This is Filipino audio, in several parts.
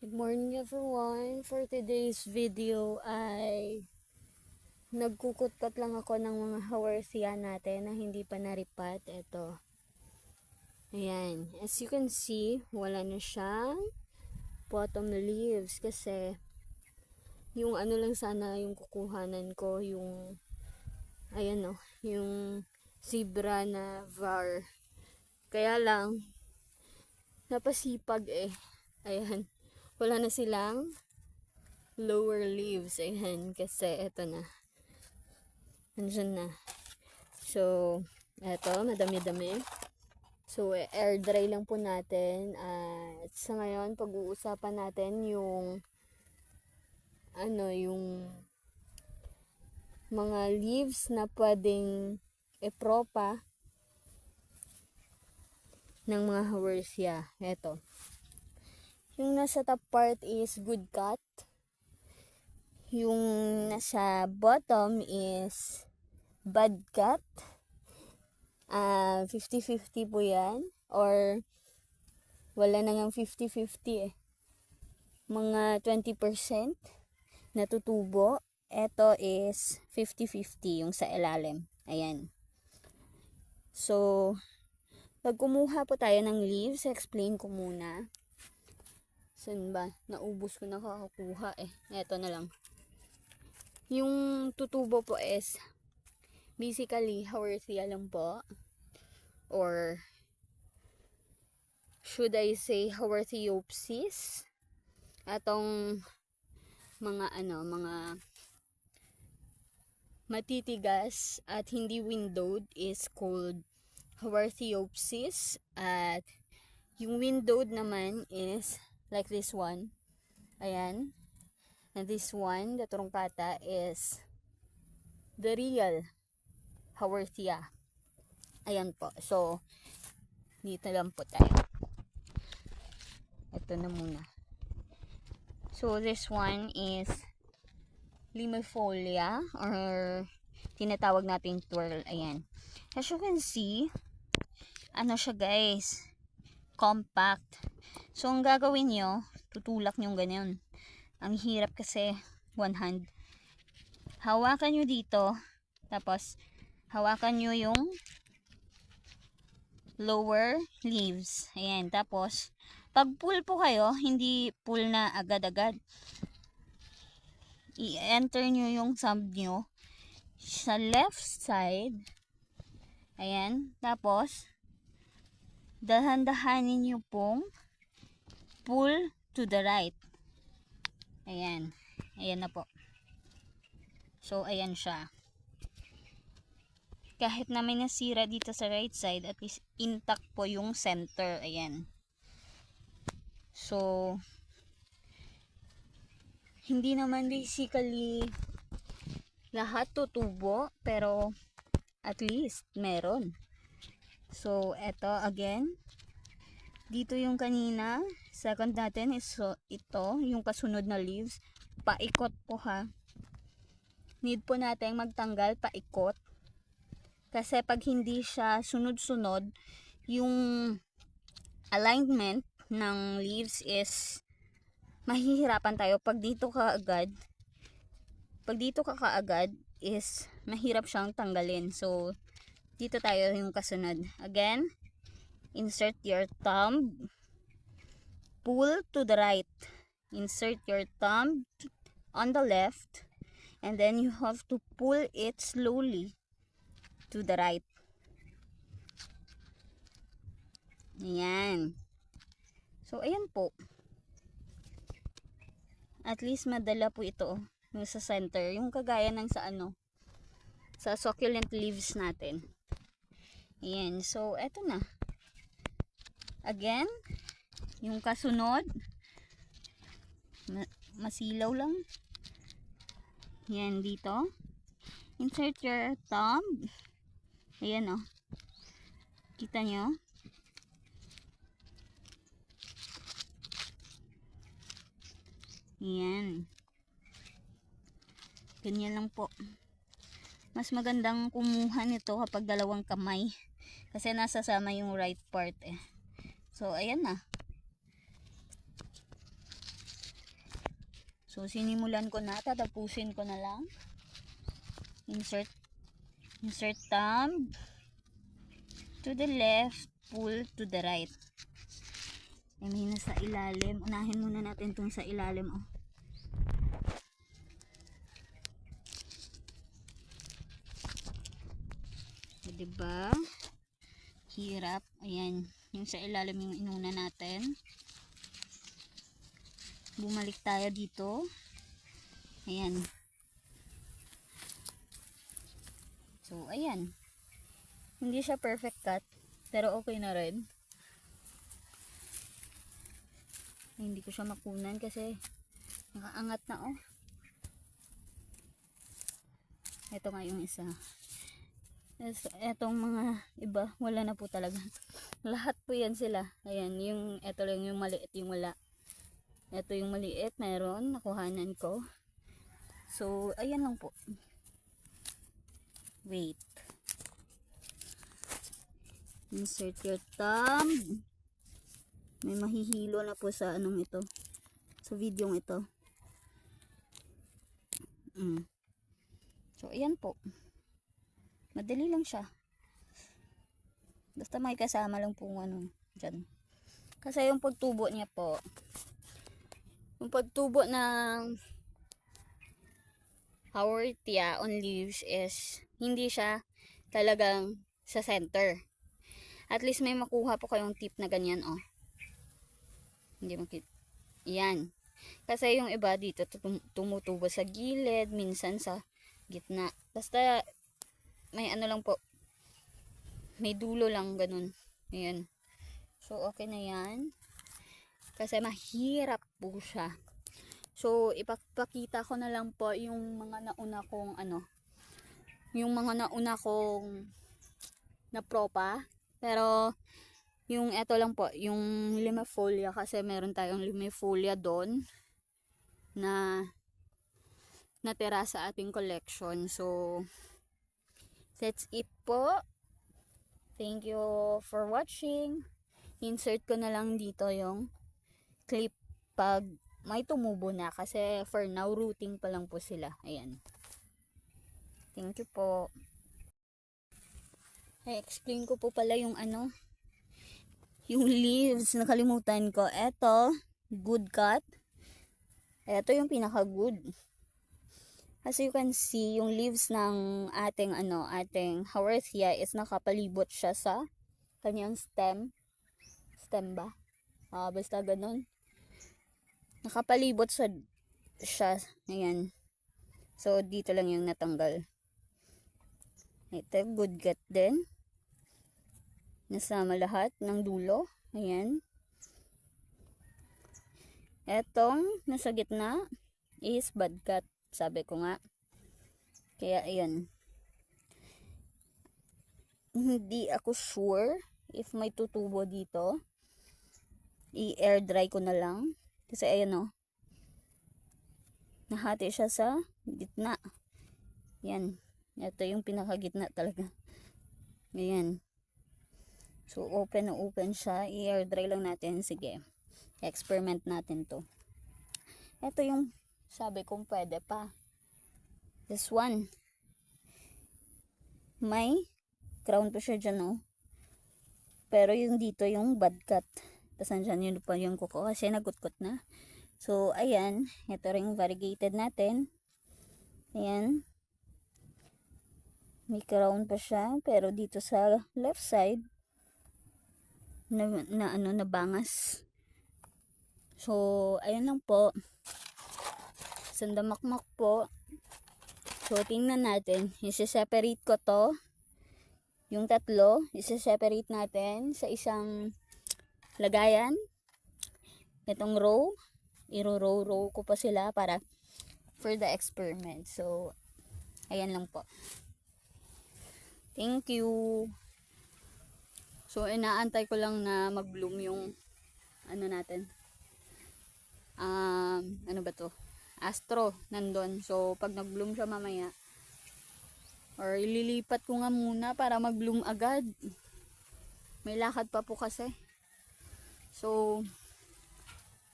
Good morning everyone. For today's video ay nagkukutpat lang ako ng mga haworthia natin na hindi pa naripat. Ito. Ayan. As you can see, wala na siyang bottom leaves kasi yung ano lang sana yung kukuhanan ko, yung ayan o, yung zebra na var. Kaya lang napasipag Ayan. Wala na silang lower leaves. Ayan. Kasi eto na. Nandyan na. So, eto. Madami-dami. So, air dry lang po natin. At sa ngayon, pag-uusapan natin yung yung mga leaves na pwedeng ipropa ng mga haworthia. Eto. Yung nasa top part is good cut. Yung nasa bottom is bad cut. 50-50 po yan. Or wala na ngang 50-50 Mga 20% natutubo. Ito is 50-50 yung sa ilalim. Ayan. So, pag kumuha po tayo ng leaves, explain ko muna. Saan ba? Naubos ko na kakakuha Ito na lang. Yung tutubo po is basically haworthia lang po. Or should I say haworthiopsis? Atong mga mga matitigas at hindi windowed is called haworthiopsis. At yung windowed naman is like this one. Ayan. And this one, the truncata, is the real haworthia. Ayan po. So, dito lang po tayo. Ito na muna. So, this one is limifolia or tinatawag natin twirl. Ayan. As you can see, ano siya guys? Compact. So, ang gagawin nyo, tutulak nyo ganyan. Ang hirap kasi one hand. Hawakan nyo dito. Tapos, hawakan nyo yung lower leaves. Ayan. Tapos, pag pull po kayo, hindi pull na agad-agad. I-enter nyo yung thumb nyo sa left side. Ayan. Tapos, dahan-dahanin nyo pong pull to the right. Ayan. Ayan na po. So, ayan siya. Kahit na may nasira dito sa right side, at least intact po yung center. Ayan. So, hindi naman basically lahat tutubo, pero at least meron. So, eto again. Dito yung kanina. Second natin is ito, yung kasunod na leaves. Paikot po ha. Need po natin magtanggal paikot. Kasi pag hindi siya sunod-sunod, yung alignment ng leaves is mahihirapan tayo. Pag dito ka kaagad is mahirap siyang tanggalin. So, dito tayo yung kasunod. Again, insert your thumb, pull to the right. Insert your thumb on the left, and then you have to pull it slowly to the right. Ayan. So, ayan po. At least madala po ito yung sa center. Yung kagaya ng sa succulent leaves natin. Ayan. So, eto na. Again, yung kasunod, masilaw lang. Yan dito. Insert your thumb. Ayan o. Kita nyo? Ayan. Ganyan lang po. Mas magandang kumuha nito kapag dalawang kamay. Kasi nasasama yung right part So, ayan na. So, sinimulan ko na. Tatapusin ko na lang. Insert thumb to the left, pull to the right. May nasa ilalim. Unahin muna natin itong sa ilalim. Oh. So, diba? Hirap. Ayan. Yung sa ilalim yung inuna natin. Bumalik tayo dito. Ayan. So, ayan. Hindi siya perfect cut. Pero okay na rin. Hindi ko siya makunan kasi nakaangat na oh. Ito nga yung isa. Etong mga iba, wala na po talaga. Lahat po yan sila. Ayan, yung ito lang yung maliit, yung wala. Ito yung maliit, meron, nakuhanan ko. So, ayan lang po. Wait. Insert your thumb. May mahihilo na po sa anong ito. Sa videong ito. So, ayan po. Madali lang siya. Basta may kasama lang po ano dyan. Kasi yung pagtubo niya po, yung pagtubo ng Haworthia on leaves is hindi siya talagang sa center. At least may makuha po kayong tip na ganyan oh. Hindi makita. Yan. Kasi yung iba dito tumutubo sa gilid, minsan sa gitna. Basta may ano lang po. May dulo lang ganun. Ayan. So okay na yan. Kasi mahirap po siya. So ipapakita ko na lang po yung mga nauna kong ano. Yung mga nauna kong na propa. Pero yung eto lang po, yung limifolia kasi meron tayong limifolia doon na natira sa ating collection. So that's it po. Thank you for watching. Insert ko na lang dito yung clip pag may tumubo na kasi for now rooting pa lang po sila. Ayan. Thank you po. I-explain ko po pala yung ano, yung leaves, nakalimutan ko. Eto, good cut. Eto yung pinaka good. As you can see, yung leaves ng ating ano, ating Haworthia is nakapalibot siya sa kanyang stem. Stem ba? Basta ganun. Nakapalibot siya. Ayan. So, dito lang yung natanggal. Ito, good cut din. Nasama lahat ng dulo. Ayan. Etong nasa gitna is bad cut. Sabi ko nga. Kaya ayan. Hindi ako sure if may tutubo dito. I-air dry ko na lang. Kasi ayan o. Nahati siya sa gitna. Yan. Ito yung pinakagitna talaga. Ayan. So open na open siya. I-air dry lang natin. Sige. Experiment natin to. Ito yung sabi kong pwede pa. This one. May crown pa siya dyan, oh. Pero yung dito, yung bad cut. Tapos nandyan yun pa yung kuko kasi nagutkot na. So, ayan. Ito rin variegated natin. Ayan. May crown pa siya. Pero dito sa left side, na bangas. So, ayun lang po. Sandamakmak po. So, tingnan natin. Isi-separate ko to. Yung tatlo, isi-separate natin sa isang lagayan. Itong row. Iro-row ko pa sila para for the experiment. So, ayan lang po. Thank you. So, inaantay ko lang na mag-bloom yung ano natin. Ano ba to? Astro nandun. So pag nag-bloom siya mamaya or ililipat ko nga muna para mag-bloom agad. May lakad pa po kasi. So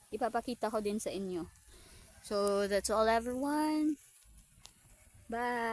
ipapakita ko din sa inyo. So, that's all everyone. Bye!